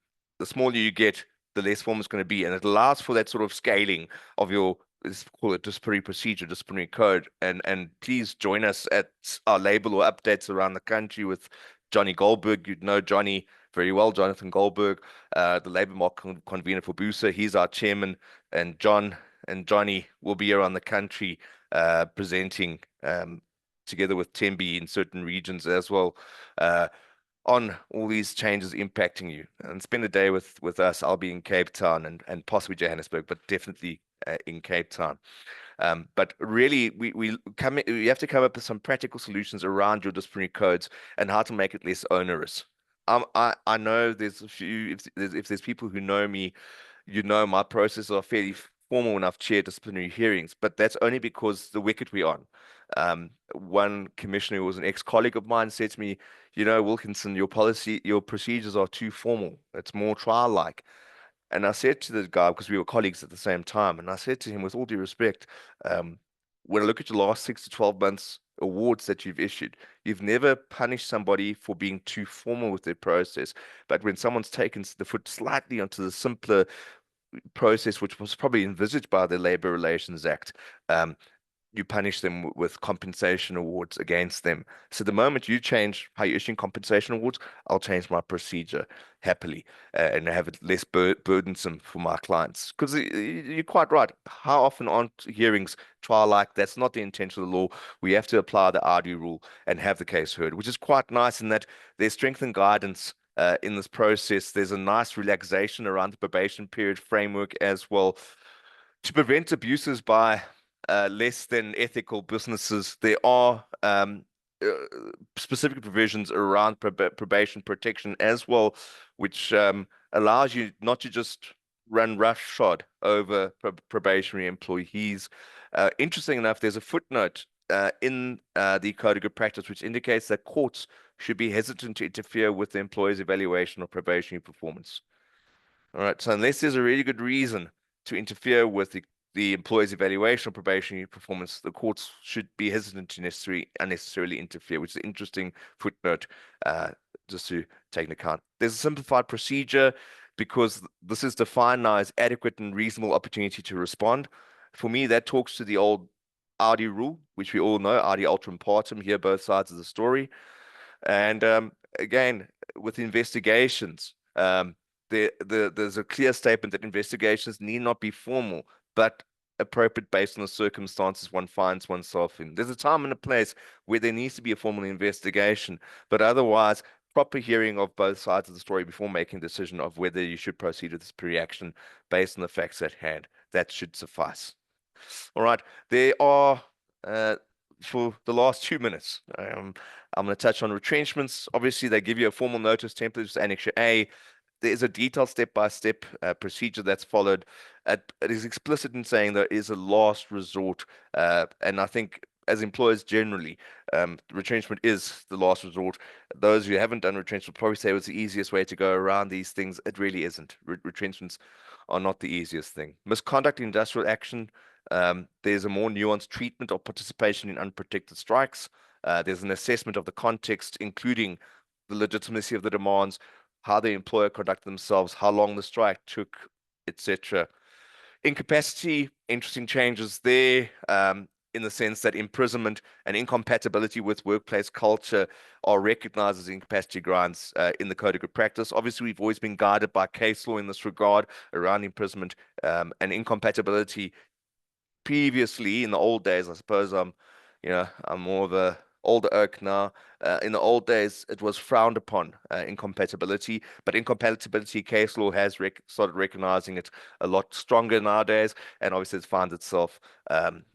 smaller you get, the less formal it's going to be, and it allows for that sort of scaling of your, let's call it disciplinary procedure, disciplinary code. And please join us at our label or updates around the country with Johnny Goldberg. You'd know Johnny very well, Jonathan Goldberg, the Labour Market convener for Botha. He's our chairman, and John and Johnny will be around the country presenting together with Tembi in certain regions as well, on all these changes impacting you. And spend a day with us. I'll be in Cape Town and possibly Johannesburg, but definitely in Cape Town. But really, we have to come up with some practical solutions around your disciplinary codes and how to make it less onerous. I know there's a few, if there's people who know me, you know my processes are fairly formal when I've chaired disciplinary hearings, but that's only because the wicket we're on. One commissioner who was an ex-colleague of mine said to me, you know, Wilkinson, your procedures are too formal. It's more trial-like. And I said to the guy, because we were colleagues at the same time, and I said to him, with all due respect, when I look at your last 6 to 12 months awards that you've issued, you've never punished somebody for being too formal with their process. But when someone's taken the foot slightly onto the simpler process, which was probably envisaged by the Labour Relations Act, you punish them with compensation awards against them. So the moment you change how you're issuing compensation awards, I'll change my procedure happily and have it less burdensome for my clients. Because you're quite right. How often aren't hearings trial-like? That's not the intention of the law. We have to apply the RD rule and have the case heard, which is quite nice in that there's strength and guidance in this process. There's a nice relaxation around the probation period framework as well to prevent abuses by less than ethical businesses. There are specific provisions around probation protection as well, which allows you not to just run roughshod over probationary employees. Interesting enough, there's a footnote in the Code of Good Practice which indicates that courts should be hesitant to interfere with the employer's evaluation of probationary performance. All right, so unless there's a really good reason to interfere with the employer's evaluation of probationary performance, the courts should be hesitant to unnecessarily interfere, which is an interesting footnote just to take into account. There's a simplified procedure because this is defined now as adequate and reasonable opportunity to respond. For me, that talks to the old RD rule, which we all know, RD ultram partem, hear both sides of the story. And again, with investigations, there's a clear statement that investigations need not be formal, but appropriate based on the circumstances one finds oneself in. There's a time and a place where there needs to be a formal investigation, but otherwise, proper hearing of both sides of the story before making a decision of whether you should proceed with disciplinary action based on the facts at hand. That should suffice. All right, there are, for the last 2 minutes, I'm going to touch on retrenchments. Obviously, they give you a formal notice template, which is Annexure A. There's a detailed step-by-step procedure that's followed. It is explicit in saying there is a last resort, and I think as employers generally, retrenchment is the last resort. Those who haven't done retrenchment probably say it was the easiest way to go around these things. It really isn't. Retrenchments are not the easiest thing. Misconduct in industrial action, there's a more nuanced treatment of participation in unprotected strikes. There's an assessment of the context, including the legitimacy of the demands, how the employer conducted themselves, how long the strike took, etc. Incapacity, interesting changes there, in the sense that imprisonment and incompatibility with workplace culture are recognized as incapacity grounds in the Code of Good Practice. Obviously, we've always been guided by case law in this regard around imprisonment and incompatibility. Previously, in the old days, I suppose I'm more of a older oak now. In the old days, it was frowned upon, incompatibility, but incompatibility case law has started recognizing it a lot stronger nowadays, and obviously it finds itself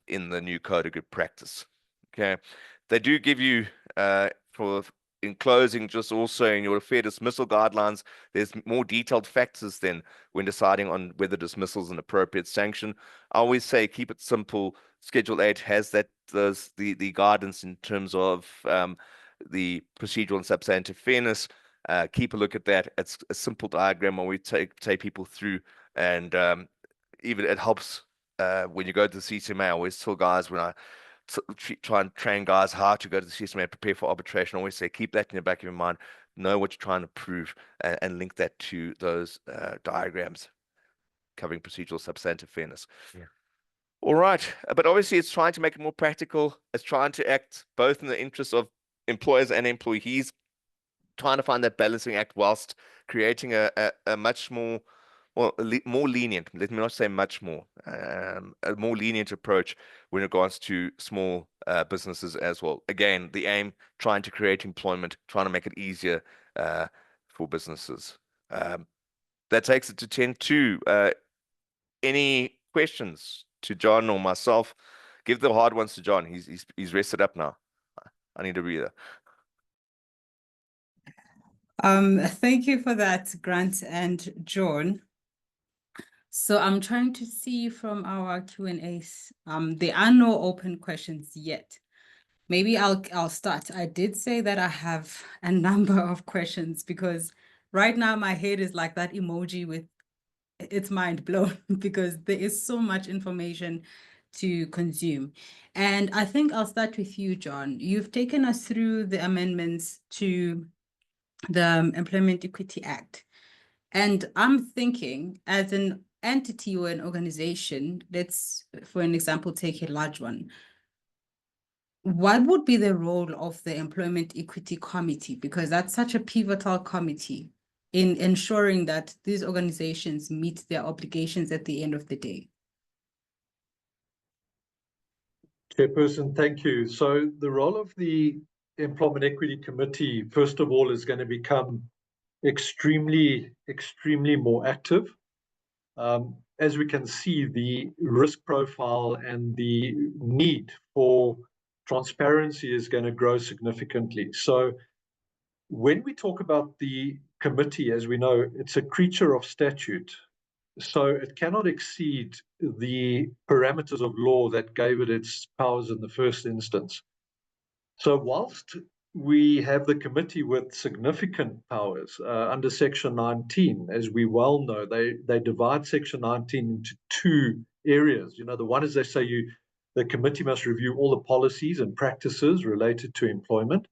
in the new Code of Good Practice. Okay, they do give you in closing, just also in your fair dismissal guidelines, there's more detailed factors then when deciding on whether dismissal is an appropriate sanction. I always say keep it simple. Schedule 8 has the guidance in terms of the procedural and substantive fairness. Keep a look at that. It's a simple diagram where we take people through, and even it helps when you go to the CCMA. I always tell guys when I try and train guys how to go to the CCMA, prepare for arbitration. I always say keep that in the back of your mind, know what you're trying to prove, and link that to those diagrams covering procedural substantive fairness. Yeah. All right, but obviously it's trying to make it more practical. It's trying to act both in the interests of employers and employees, trying to find that balancing act whilst creating a much more, well, more lenient, let me not say much more, a more lenient approach when it regards to small businesses as well. Again, the aim, trying to create employment, trying to make it easier for businesses. That takes it to 10.2. Any questions to John or myself, give the hard ones to John. He's rested up now. I need a breather. Thank you for that, Grant and John. So I'm trying to see from our Q&As, there are no open questions yet. Maybe I'll start. I did say that I have a number of questions because right now my head is like that emoji with its mind blown because there is so much information to consume. And I think I'll start with you, John. You've taken us through the amendments to the Employment Equity Act. And I'm thinking, as an entity or an organization, let's, for an example, take a large one. What would be the role of the Employment Equity Committee? Because that's such a pivotal committee in ensuring that these organizations meet their obligations at the end of the day. Chairperson, thank you. So the role of the Employment Equity Committee, first of all, is going to become extremely more active. As we can see, the risk profile and the need for transparency is going to grow significantly. So when we talk about the committee, as we know, it's a creature of statute. So it cannot exceed the parameters of law that gave it its powers in the first instance. So whilst we have the committee with significant powers under Section 19, as we well know, they divide Section 19 into two areas. You know, the one is they say the committee must review all the policies and practices related to employment.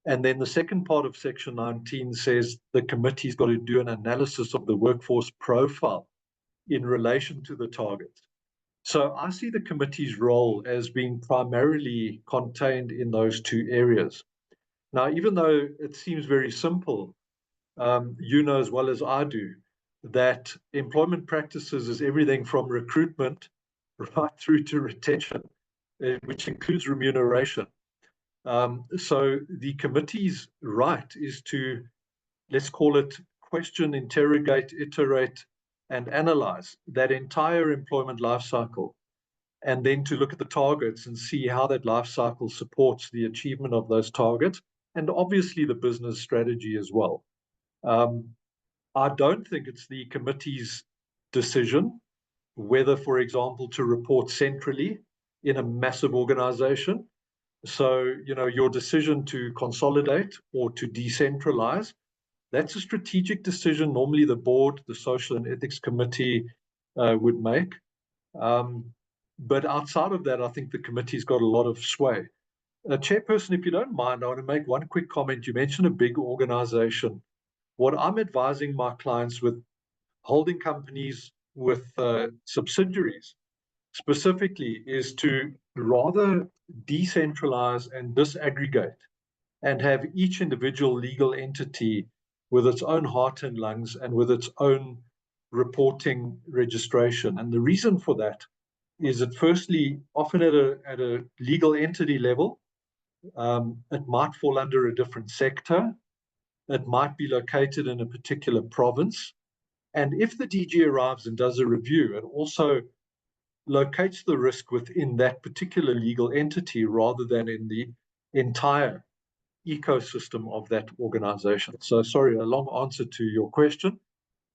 And then the second part of Section 19 says the committee's got to do an analysis of the workforce profile in relation to the targets. So I see the committee's role as being primarily contained in those two areas. Now, even though it seems very simple, you know as well as I do that employment practices is everything from recruitment right through to retention, which includes remuneration. So the committee's right is to, let's call it, question, interrogate, iterate, and analyze that entire employment life cycle, and then to look at the targets and see how that life cycle supports the achievement of those targets, and obviously the business strategy as well. I don't think it's the committee's decision whether, for example, to report centrally in a massive organization. So, you know, your decision to consolidate or to decentralize, that's a strategic decision normally the board, the Social and Ethics Committee would make. But outside of that, I think the committee's got a lot of sway. Chairperson, if you don't mind, I want to make one quick comment. You mentioned a big organization. What I'm advising my clients with holding companies with subsidiaries specifically is to rather decentralize and disaggregate and have each individual legal entity with its own heart and lungs and with its own reporting registration. And the reason for that is that firstly, often at a legal entity level, it might fall under a different sector. It might be located in a particular province. And if the DG arrives and does a review, it also locates the risk within that particular legal entity rather than in the entire ecosystem of that organization. So sorry, a long answer to your question,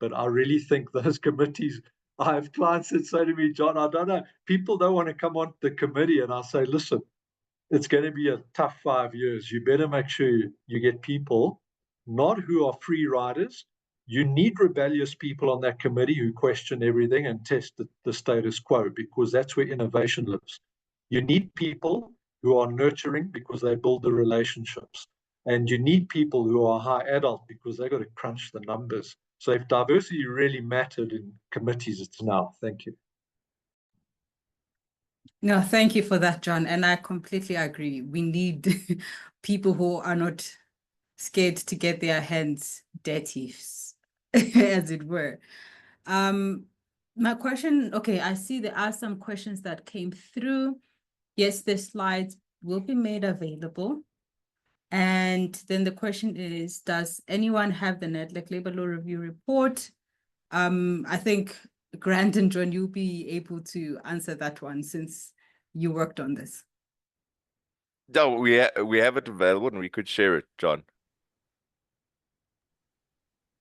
but I really think those committees, I have clients that say to me, John, I don't know, people don't want to come on the committee, and I say, listen, it's going to be a tough 5 years. You better make sure you get people, not who are free riders. You need rebellious people on that committee who question everything and test the status quo, because that's where innovation lives. You need people who are nurturing because they build the relationships. And you need people who are high adult because they've got to crunch the numbers. So if diversity really mattered in committees, it's now. Thank you. No, thank you for that, John. And I completely agree. We need people who are not scared to get their hands dirty, as it were. My question, okay, I see there are some questions that came through. Yes, the slides will be made available. And then the question is, does anyone have the Network Labor Law Review report? I think Grant and John, you'll be able to answer that one since you worked on this. No, we have it available and we could share it, John.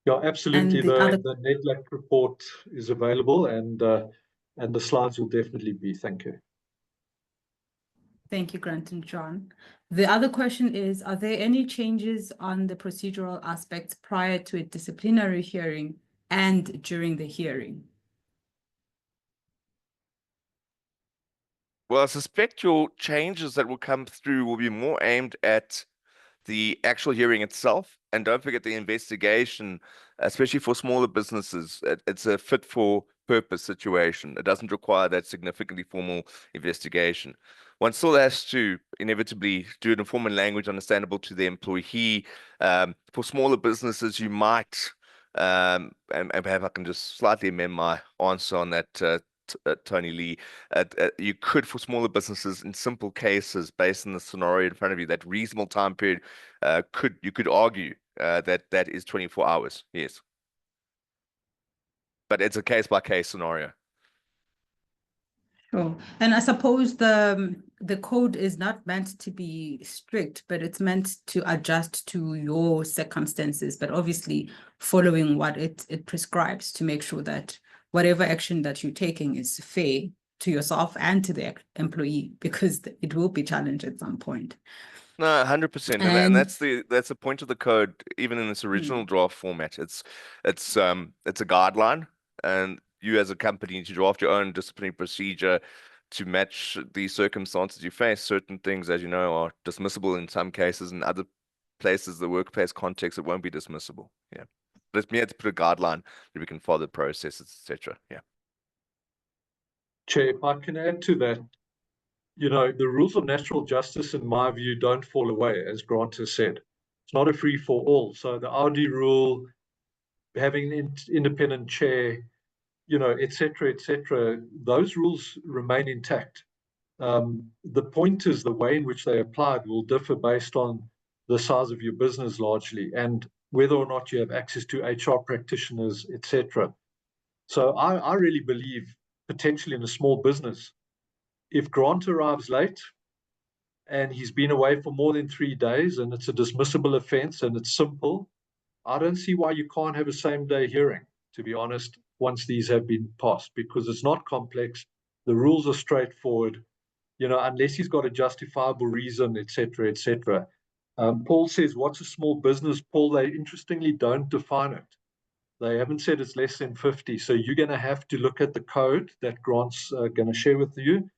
Yeah, absolutely. And the other- The NEDLAC report is available, and the slides will definitely be. Thank you. Thank you, Grant and John. The other question is, are there any changes on the procedural aspects prior to a disciplinary hearing and during the hearing? Well, I suspect your changes that will come through will be more aimed at the actual hearing itself. And don't forget the investigation, especially for smaller businesses. It's a fit for purpose situation. It doesn't require that significantly formal investigation. One still has to inevitably do it in formal language understandable to the employee. For smaller businesses, you might, and perhaps I can just slightly amend my answer on that, Tony Lee, you could, for smaller businesses in simple cases, based on the scenario in front of you, that reasonable time period, you could argue that is 24 hours. Yes, but it's a case by case scenario. Sure. And I suppose the code is not meant to be strict, but it's meant to adjust to your circumstances, but obviously following what it prescribes to make sure that whatever action that you're taking is fair to yourself and to the employee, because it will be challenged at some point. No, 100%, and that's the point of the code. Even in its original draft format, it's a guideline, and you as a company need to draft your own disciplinary procedure to match the circumstances you face. Certain things, as you know, are dismissible in some cases. In other places, the workplace context, it won't be dismissible. Yeah, but we have to put a guideline that we can follow the processes, etc. Yeah. Chair, if I can add to that, the rules of natural justice, in my view, don't fall away, as Grant has said. It's not a free for all. So the Audi rule, having an independent chair, et cetera, those rules remain intact. The point is the way in which they applied will differ based on the size of your business largely, and whether or not you have access to HR practitioners, et cetera. So I really believe, potentially in a small business, if Grant arrives late and he's been away for more than 3 days and it's a dismissible offense and it's simple, I don't see why you can't have a same-day hearing, to be honest, once these have been passed, because it's not complex. The rules are straightforward, unless he's got a justifiable reason, et cetera, et cetera. Paul says, what's a small business? Paul, they interestingly don't define it. They haven't said it's less than 50. So you're going to have to look at the code that Grant's going to share with you.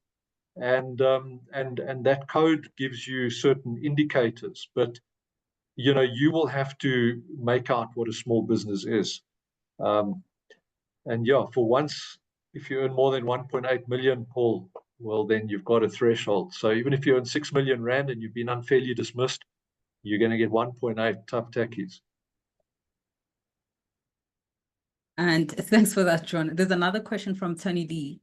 And that code gives you certain indicators, but you will have to make out what a small business is. And yeah, for once, if you earn more than 1.8 million, Paul, well, then you've got a threshold. So even if you earn 6 million rand and you've been unfairly dismissed, you're going to get 1.8 tough tackies. And thanks for that, John. There's another question from Tony Lee.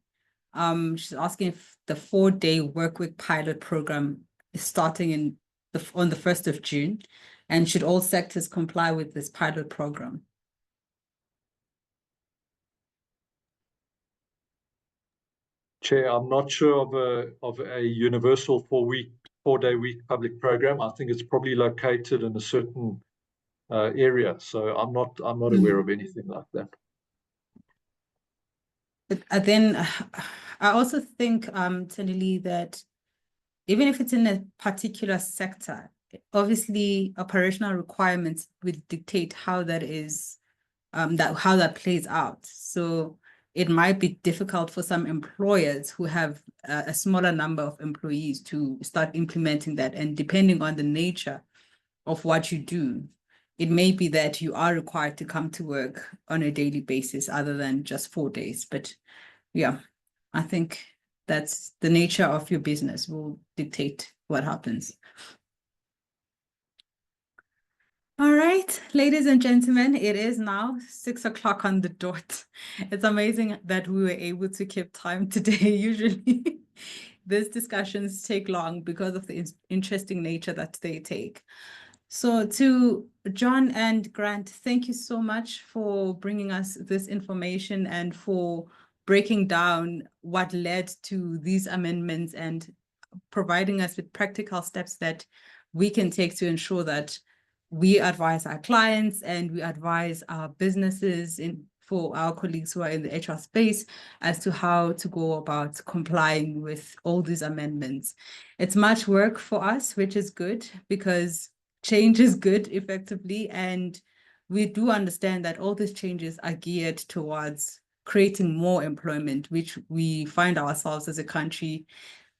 She's asking if the 4-day workweek pilot program is starting on the 1st of June, and should all sectors comply with this pilot program? Chair, I'm not sure of a universal 4-day week public program. I think it's probably located in a certain area, so I'm not aware of anything like that. But then I also think, Tony Lee, that even if it's in a particular sector, obviously operational requirements will dictate how that is, how that plays out. So it might be difficult for some employers who have a smaller number of employees to start implementing that. And depending on the nature of what you do, it may be that you are required to come to work on a daily basis other than just 4 days. But yeah, I think that's the nature of your business will dictate what happens. All right, ladies and gentlemen, it is now 6 o'clock on the dot. It's amazing that we were able to keep time today. Usually these discussions take long because of the interesting nature that they take. So to John and Grant, thank you so much for bringing us this information and for breaking down what led to these amendments and providing us with practical steps that we can take to ensure that we advise our clients and we advise our businesses for our colleagues who are in the HR space as to how to go about complying with all these amendments. It's much work for us, which is good because change is good effectively. And we do understand that all these changes are geared towards creating more employment, which we find ourselves as a country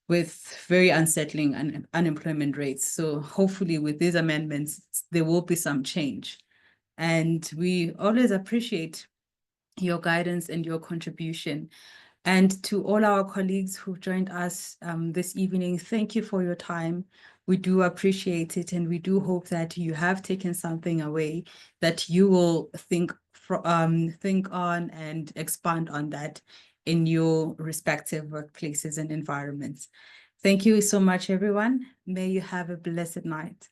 with very unsettling unemployment rates. So hopefully with these amendments, there will be some change. And we always appreciate your guidance and your contribution. And to all our colleagues who joined us this evening, thank you for your time. We do appreciate it, and we do hope that you have taken something away that you will think on and expand on that in your respective workplaces and environments. Thank you so much, everyone. May you have a blessed night.